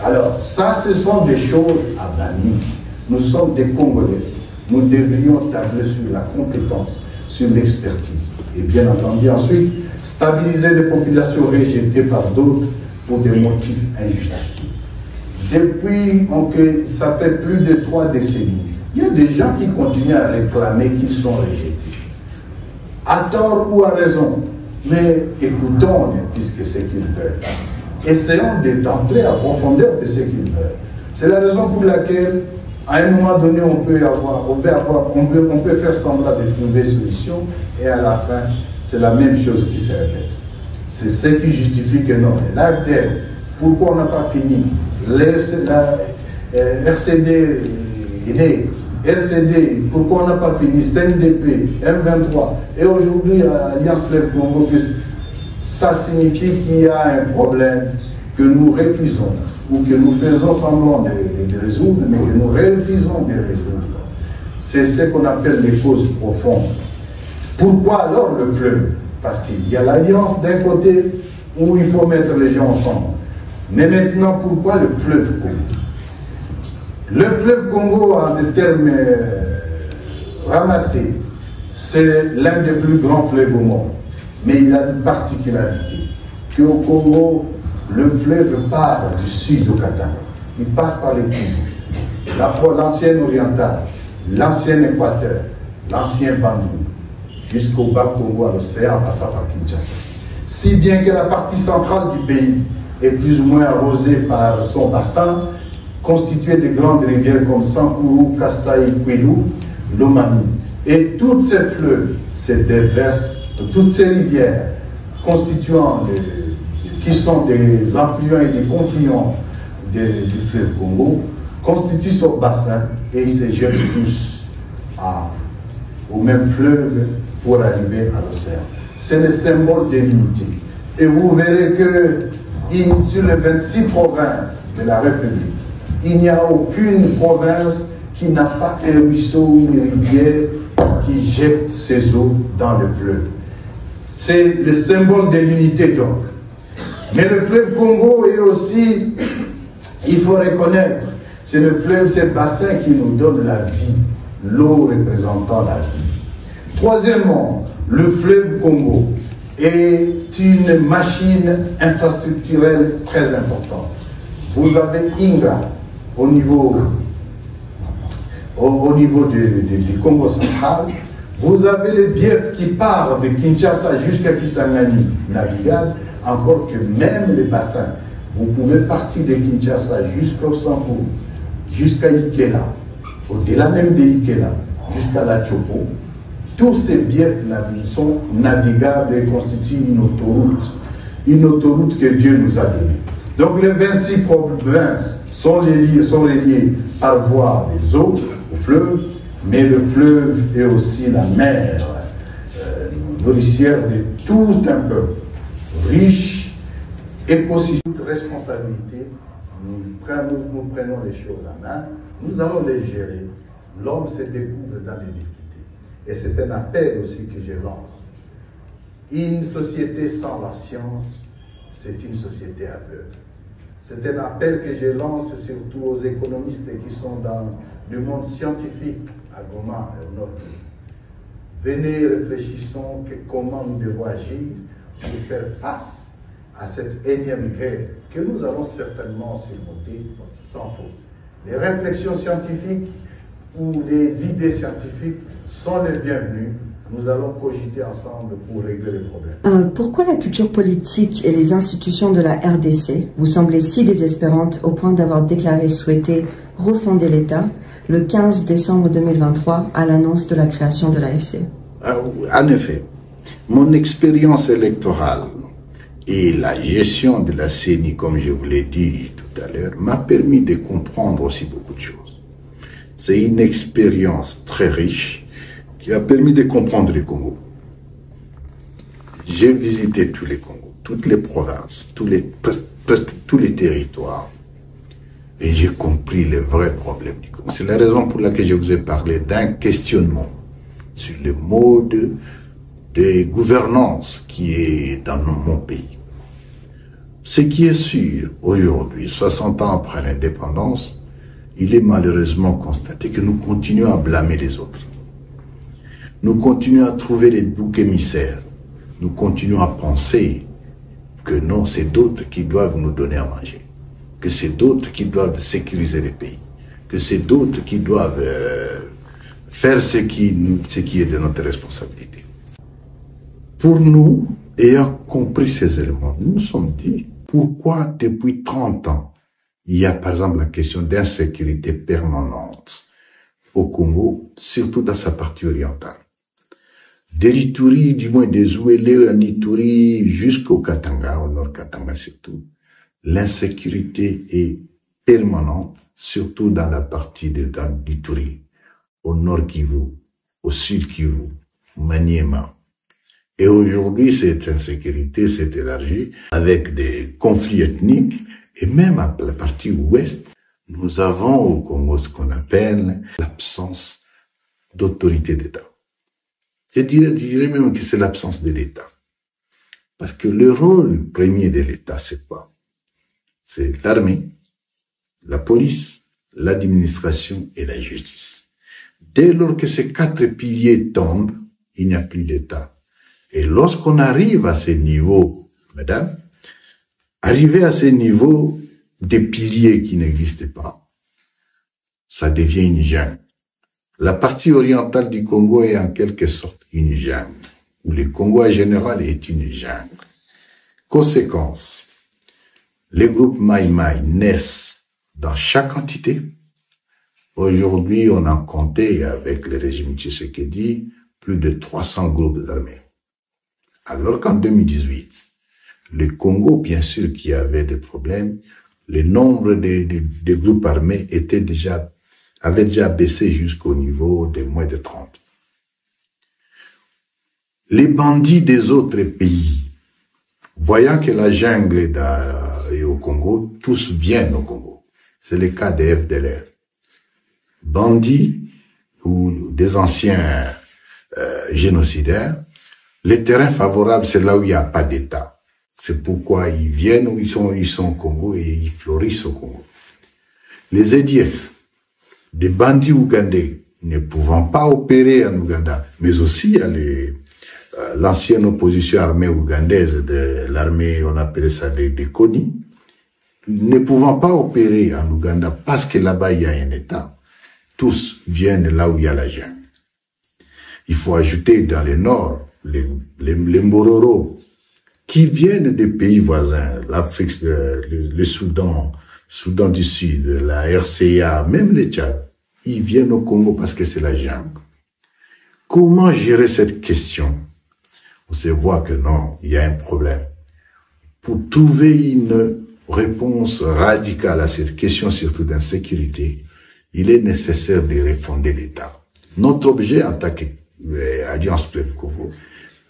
Alors, ça, ce sont des choses à bannir. Nous sommes des Congolais. Nous devrions tabler sur la compétence, sur l'expertise. Et bien entendu, ensuite, stabiliser des populations rejetées par d'autres pour des motifs injustifiés. Depuis, ça fait plus de 3 décennies, il y a des gens qui continuent à réclamer qu'ils sont rejetés. À tort ou à raison. Mais écoutons puisque c'est qu'ils veulent. Essayons d'entrer à profondeur de ce qu'ils veulent. C'est la raison pour laquelle, à un moment donné, on peut faire semblant de trouver une solution, et à la fin, c'est la même chose qui se répète. C'est ce qui justifie que non. L'AFDL, pourquoi on n'a pas fini? RCD, pourquoi on n'a pas fini? CNDP, M23, et aujourd'hui Alliance Fleuve Congo, ça signifie qu'il y a un problème que nous refusons, ou que nous faisons semblant de résoudre, mais que nous refusons de résoudre. C'est ce qu'on appelle les causes profondes. Pourquoi alors le fleuve? Parce qu'il y a l'alliance d'un côté où il faut mettre les gens ensemble. Mais maintenant, pourquoi le fleuve Congo? Le fleuve Congo, en des termes ramassés, c'est l'un des plus grands fleuves au monde. Mais il a une particularité, qu'au Congo, le fleuve part du sud au Katanga. Il passe par les Kivu, l'ancienne orientale, l'ancien Équateur, l'ancien Bandung, jusqu'au bas Congo à l'océan, en passant par Kinshasa. Si bien que la partie centrale du pays est plus ou moins arrosée par son bassin, constitué de grandes rivières comme Sankuru, Kasaï, Kwilu, Lomami. Et toutes ces fleuves se déversent, toutes ces rivières constituant, qui sont des affluents et des confluents du fleuve Congo, constituent son bassin et ils se jettent tous au même fleuve pour arriver à l'océan. C'est le symbole de l'unité. Et vous verrez que sur les 26 provinces de la République, il n'y a aucune province qui n'a pas un ruisseau ou une rivière qui jette ses eaux dans le fleuve. C'est le symbole de l'unité donc. Mais le fleuve Congo est aussi, il faut reconnaître, c'est le fleuve, c'est le bassin qui nous donne la vie, l'eau représentant la vie. Troisièmement, le fleuve Congo est une machine infrastructurelle très importante. Vous avez Inga au niveau du Congo central. Vous avez les biefs qui partent de Kinshasa jusqu'à Kisangani, navigable, encore que même les bassins. Vous pouvez partir de Kinshasa jusqu'au Sankuru, jusqu'à Ikela, au-delà même de Ikela, jusqu'à la Chopo. Tous ces biefs sont navigables et constituent une autoroute que Dieu nous a donnée. Donc les 26 provinces sont reliées par voie des eaux au fleuve, mais le fleuve est aussi la mer nourricière de tout un peuple, riche, écosystème. Toute responsabilité, nous prenons les choses en main, nous allons les gérer. L'homme se découvre dans les difficultés. Et c'est un appel aussi que je lance. Une société sans la science, c'est une société aveugle. C'est un appel que je lance surtout aux économistes qui sont dans le monde scientifique à Goma et au nord. Venez, réfléchissons comment nous devons agir pour faire face à cette énième guerre que nous allons certainement surmonter sans faute. Les réflexions scientifiques ou les idées scientifiques sont les bienvenues. Nous allons cogiter ensemble pour régler les problèmes. Pourquoi la culture politique et les institutions de la RDC vous semblent si désespérantes au point d'avoir déclaré souhaiter refonder l'État le 15 décembre 2023 à l'annonce de la création de l'AFC? En effet, mon expérience électorale et la gestion de la CENI, comme je vous l'ai dit tout à l'heure, m'a permis de comprendre aussi beaucoup de choses. C'est une expérience très riche qui a permis de comprendre le Congo. J'ai visité tous les Congos, toutes les provinces, presque tous les territoires, et j'ai compris les vrais problèmes du Congo. C'est la raison pour laquelle je vous ai parlé d'un questionnement sur le mode de gouvernance qui est dans mon pays. Ce qui est sûr aujourd'hui, 60 ans après l'indépendance, il est malheureusement constaté que nous continuons à blâmer les autres. Nous continuons à trouver les boucs émissaires. Nous continuons à penser que non, c'est d'autres qui doivent nous donner à manger, que c'est d'autres qui doivent sécuriser les pays, que c'est d'autres qui doivent faire ce qui est de notre responsabilité. Pour nous, ayant compris ces éléments, nous nous sommes dit, pourquoi depuis 30 ans, il y a par exemple la question d'insécurité permanente au Congo, surtout dans sa partie orientale. De l'Ituri, du moins des Ouélé en Ituri jusqu'au Katanga, au nord Katanga surtout, l'insécurité est permanente, surtout dans la partie de l'Ituri, au nord Kivu, au sud Kivu, Maniema. Et aujourd'hui, cette insécurité s'est élargie avec des conflits ethniques et même à la partie ouest, nous avons au Congo ce qu'on appelle l'absence d'autorité d'État. Je dirais même que c'est l'absence de l'État. Parce que le rôle premier de l'État, c'est quoi? C'est l'armée, la police, l'administration et la justice. Dès lors que ces 4 piliers tombent, il n'y a plus d'État. Et lorsqu'on arrive à ces niveaux, mesdames, arriver à ces niveaux des piliers qui n'existaient pas, ça devient une jungle. La partie orientale du Congo est en quelque sorte une jungle, où le Congo en général est une jungle. Conséquence, les groupes Maï-Maï naissent dans chaque entité. Aujourd'hui, on a compté avec le régime Tshisekedi plus de 300 groupes armés. Alors qu'en 2018, le Congo, bien sûr, qui avait des problèmes, le nombre de groupes armés avait déjà baissé jusqu'au niveau de moins de 30. Les bandits des autres pays, voyant que la jungle est au Congo, tous viennent au Congo. C'est le cas des FDLR. Bandits ou des anciens génocidaires, les terrains favorables, c'est là où il n'y a pas d'État. C'est pourquoi ils viennent où ils sont au Congo et ils fleurissent au Congo. Les EDF, des bandits ougandais, ne pouvant pas opérer en Ouganda, mais aussi il y a l'ancienne opposition armée ougandaise de l'armée, on appelait ça des CONI, ne pouvant pas opérer en Ouganda parce que là-bas il y a un État. Tous viennent là où il y a la jungle. Il faut ajouter dans le nord les Mbororo qui viennent des pays voisins, l'Afrique, le Soudan du Sud, la RCA, même les Tchad. Ils viennent au Congo parce que c'est la jungle. Comment gérer cette question? On se voit que non, il y a un problème. Pour trouver une réponse radicale à cette question, surtout d'insécurité, il est nécessaire de refonder l'État. Notre objet en tant qu'Alliance Fleuve Congo,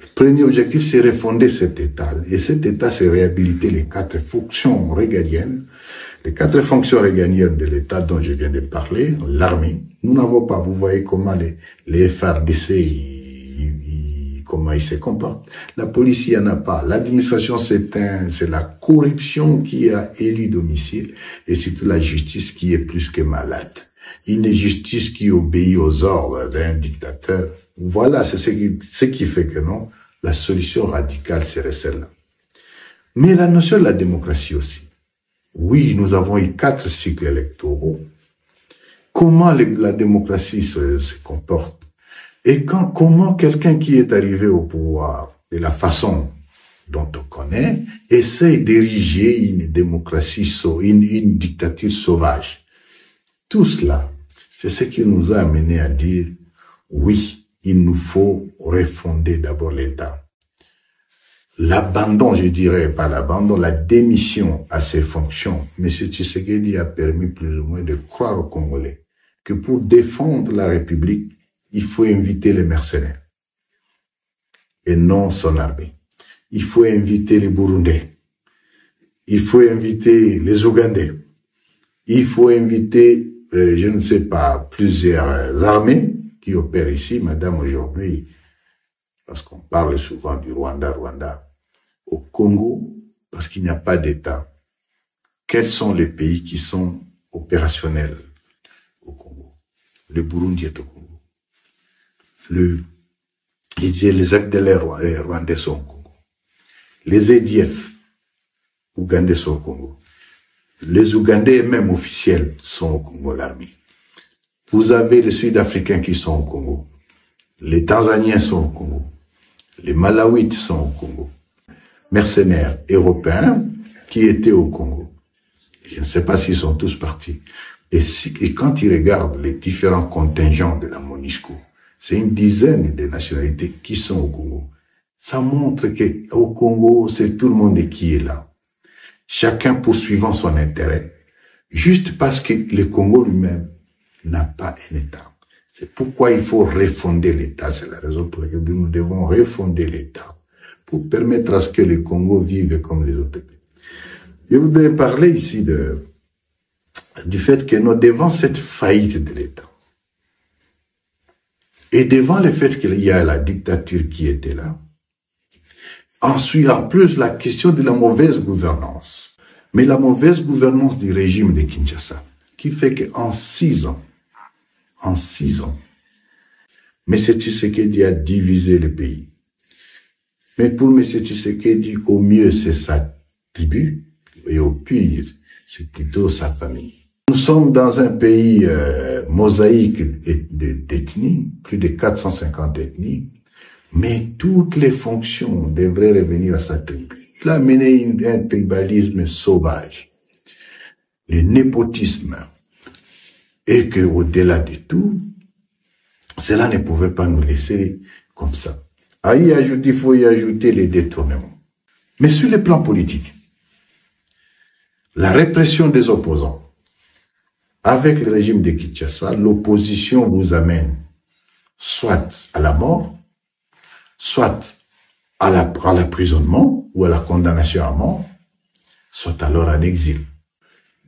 le premier objectif, c'est refonder cet État. Et cet État, c'est réhabiliter les 4 fonctions régaliennes. Les 4 fonctions régaliennes de l'État dont je viens de parler, l'armée, nous n'avons pas, vous voyez comment les FARDC, comment ils se comportent. La police, il n'y en a pas. L'administration, c'est la corruption qui a élu domicile et surtout la justice qui est plus que malade. Une justice qui obéit aux ordres d'un dictateur. Voilà, c'est ce qui fait que non, la solution radicale serait celle-là. Mais la notion de la démocratie aussi. Oui, nous avons eu 4 cycles électoraux. Comment la démocratie se comporte? Et comment quelqu'un qui est arrivé au pouvoir, de la façon dont on connaît, essaie d'ériger une démocratie, une dictature sauvage. Tout cela, c'est ce qui nous a amené à dire, oui, il nous faut refonder d'abord l'État. L'abandon, je dirais, pas l'abandon, la démission à ses fonctions. M. Tshisekedi a permis plus ou moins de croire aux Congolais que pour défendre la République, il faut inviter les mercenaires et non son armée. Il faut inviter les Burundais. Il faut inviter les Ougandais. Il faut inviter, je ne sais pas, plusieurs armées qui opèrent ici, madame, aujourd'hui, parce qu'on parle souvent du Rwanda. Au Congo, parce qu'il n'y a pas d'État, quels sont les pays qui sont opérationnels au Congo? Le Burundi est au Congo. Les FDLR rwandais sont au Congo. Les EDF ougandais sont au Congo. Les Ougandais, même officiels, sont au Congo, l'armée. Vous avez les Sud-Africains qui sont au Congo. Les Tanzaniens sont au Congo. Les Malawites sont au Congo. Mercenaires européens qui étaient au Congo. Je ne sais pas s'ils sont tous partis. Et quand ils regardent les différents contingents de la MONUSCO, c'est une dizaine de nationalités qui sont au Congo. Ça montre qu'au Congo, c'est tout le monde qui est là. Chacun poursuivant son intérêt, juste parce que le Congo lui-même n'a pas un État. C'est pourquoi il faut refonder l'État. C'est la raison pour laquelle nous devons refonder l'État pour permettre à ce que le Congo vive comme les autres pays. Je voudrais parler ici du fait que nous devant cette faillite de l'État et devant le fait qu'il y a la dictature qui était là, ensuite, en plus, la question de la mauvaise gouvernance. Mais la mauvaise gouvernance du régime de Kinshasa, qui fait qu'en 6 ans, M. Tshisekedi a divisé le pays. Mais pour M. Tshisekedi, au mieux, c'est sa tribu, et au pire, c'est plutôt sa famille. Nous sommes dans un pays mosaïque d'ethnies, plus de 450 ethnies, mais toutes les fonctions devraient revenir à sa tribu. Il a mené un tribalisme sauvage, le népotisme, et que au-delà de tout, cela ne pouvait pas nous laisser comme ça. Il faut y ajouter les détournements. Mais sur le plan politique, la répression des opposants, avec le régime de Kinshasa, l'opposition vous amène soit à la mort, soit à l'emprisonnement ou à la condamnation à mort, soit alors en exil.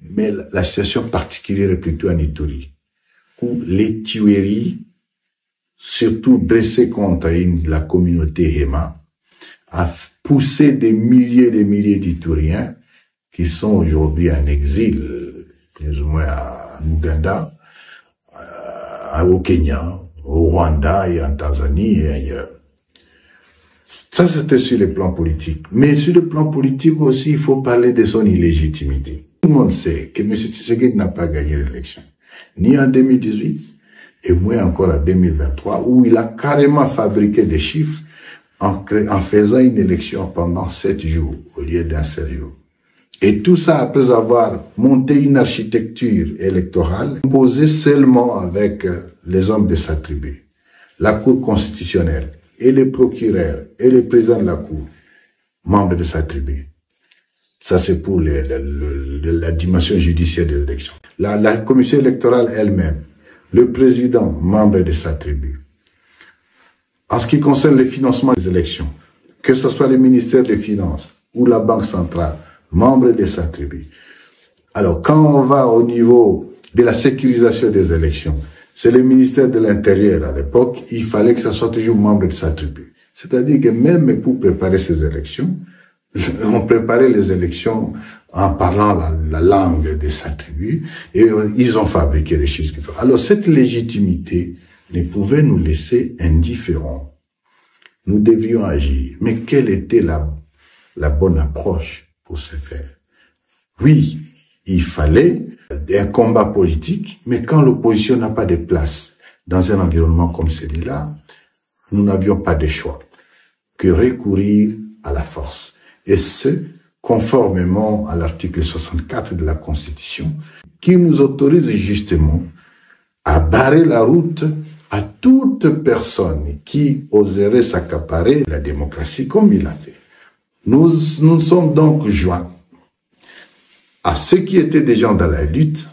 Mais la situation particulière est plutôt en Ituri, où les tueries, surtout dressées contre la communauté Hema, a poussé des milliers d'Ituriens qui sont aujourd'hui en exil, plus ou moins en Ouganda, au Kenya, au Rwanda et en Tanzanie et ailleurs. Ça, c'était sur le plan politique. Mais sur le plan politique aussi, il faut parler de son illégitimité. Tout le monde sait que M. Tshisekedi n'a pas gagné l'élection, ni en 2018, et moins encore en 2023, où il a carrément fabriqué des chiffres en faisant une élection pendant 7 jours, au lieu d'un seul jour. Et tout ça après avoir monté une architecture électorale composée seulement avec les hommes de sa tribu, la Cour constitutionnelle, et les procureurs, et les présidents de la Cour, membres de sa tribu. Ça, c'est pour la dimension judiciaire des élections. La commission électorale elle-même, le président, membre de sa tribu. En ce qui concerne le financement des élections, que ce soit le ministère des Finances ou la Banque centrale, membre de sa tribu. Alors, quand on va au niveau de la sécurisation des élections, c'est le ministère de l'Intérieur à l'époque, il fallait que ça soit toujours membre de sa tribu. C'est-à-dire que même pour préparer ces élections, on préparait les élections en parlant la langue de sa tribu et ils ont fabriqué les chiffres. Alors cette légitimité ne pouvait nous laisser indifférents. Nous devions agir. Mais quelle était la bonne approche pour ce faire? Oui, il fallait un combat politique, mais quand l'opposition n'a pas de place dans un environnement comme celui-là, nous n'avions pas de choix que recourir à la force. Et ce, conformément à l'article 64 de la Constitution, qui nous autorise justement à barrer la route à toute personne qui oserait s'accaparer la démocratie comme il l'a fait. Nous sommes donc joints à ceux qui étaient déjà dans la lutte,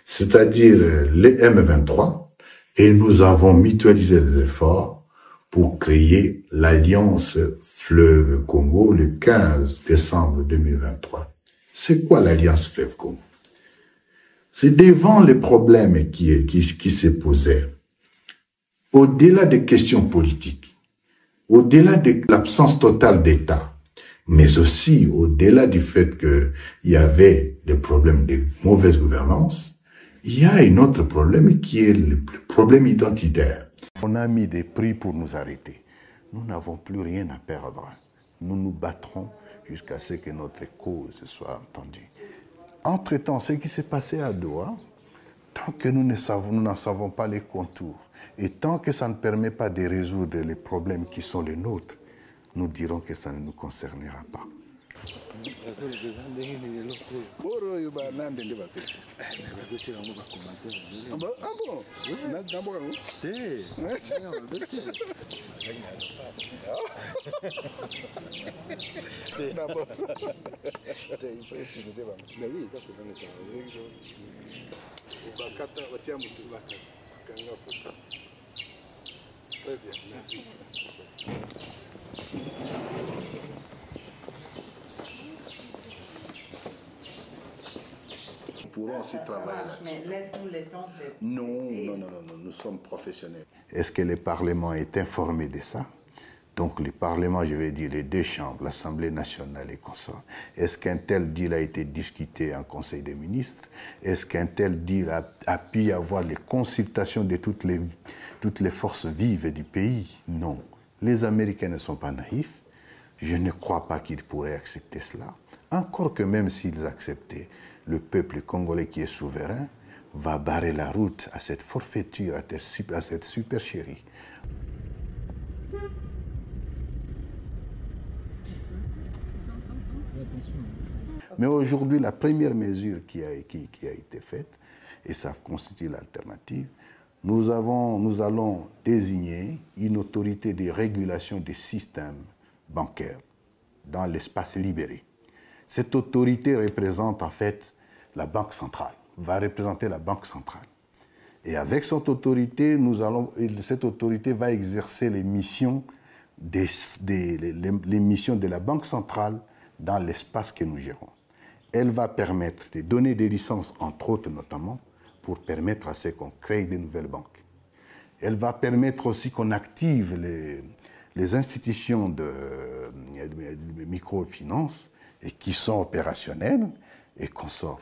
c'est-à-dire les M23, et nous avons mutualisé les efforts pour créer l'Alliance Fleuve Congo le 15 décembre 2023. C'est quoi l'Alliance Fleuve Congo? C'est devant les problèmes qui se posaient, au-delà des questions politiques, au-delà de l'absence totale d'État, Mais aussi, au-delà du fait qu'il y avait des problèmes de mauvaise gouvernance, il y a un autre problème qui est le problème identitaire. On a mis des prix pour nous arrêter. Nous n'avons plus rien à perdre. Nous nous battrons jusqu'à ce que notre cause soit entendue. Entre-temps, ce qui s'est passé à Doha, tant que nous n'en savons pas les contours, et tant que ça ne permet pas de résoudre les problèmes qui sont les nôtres, nous dirons que ça ne nous concernera pas. Très bien, merci. Nous pourrons aussi travailler là-dessus. Mais laisse-nous le temps de... Non, nous sommes professionnels. Est-ce que le Parlement est informé de ça? Donc le Parlement, je vais dire les deux chambres, l'Assemblée nationale et consorts. Est-ce qu'un tel deal a été discuté en Conseil des ministres? Est-ce qu'un tel deal a pu avoir les consultations de toutes les forces vives du pays? Non. Les Américains ne sont pas naïfs. Je ne crois pas qu'ils pourraient accepter cela. Encore que même s'ils acceptaient, le peuple congolais qui est souverain va barrer la route à cette forfaiture, à cette supercherie. Mais aujourd'hui, la première mesure qui a été faite, et ça constitue l'alternative, nous allons désigner une autorité de régulation des systèmes bancaires dans l'espace libéré. Cette autorité représente en fait la Banque centrale, va représenter la Banque centrale. Et avec cette autorité, cette autorité va exercer les missions les missions de la Banque centrale dans l'espace que nous gérons. Elle va permettre de donner des licences, entre autres notamment, pour permettre à ce qu'on crée de nouvelles banques. Elle va permettre aussi qu'on active les institutions de microfinance et qui sont opérationnelles et qu'on sort.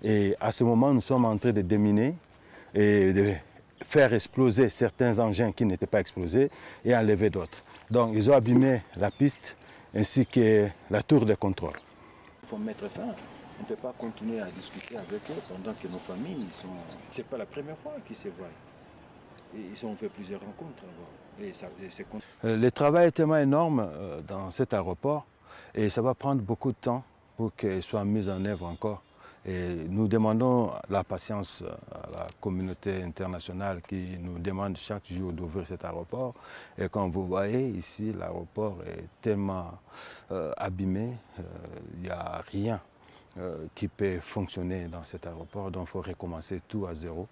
Et à ce moment, nous sommes en train de déminer et de faire exploser certains engins qui n'étaient pas explosés et enlever d'autres. Donc ils ont abîmé la piste ainsi que la tour de contrôle. Il faut mettre fin. On ne peut pas continuer à discuter avec eux pendant que nos familles sont... Ce n'est pas la première fois qu'ils se voient. Et ils ont fait plusieurs rencontres avant. Le travail est tellement énorme dans cet aéroport et ça va prendre beaucoup de temps pour qu'il soit mis en œuvre encore. Et nous demandons la patience à la communauté internationale qui nous demande chaque jour d'ouvrir cet aéroport. Et comme vous voyez ici, l'aéroport est tellement abîmé, il n'y a rien qui peut fonctionner dans cet aéroport, donc il faut recommencer tout à zéro.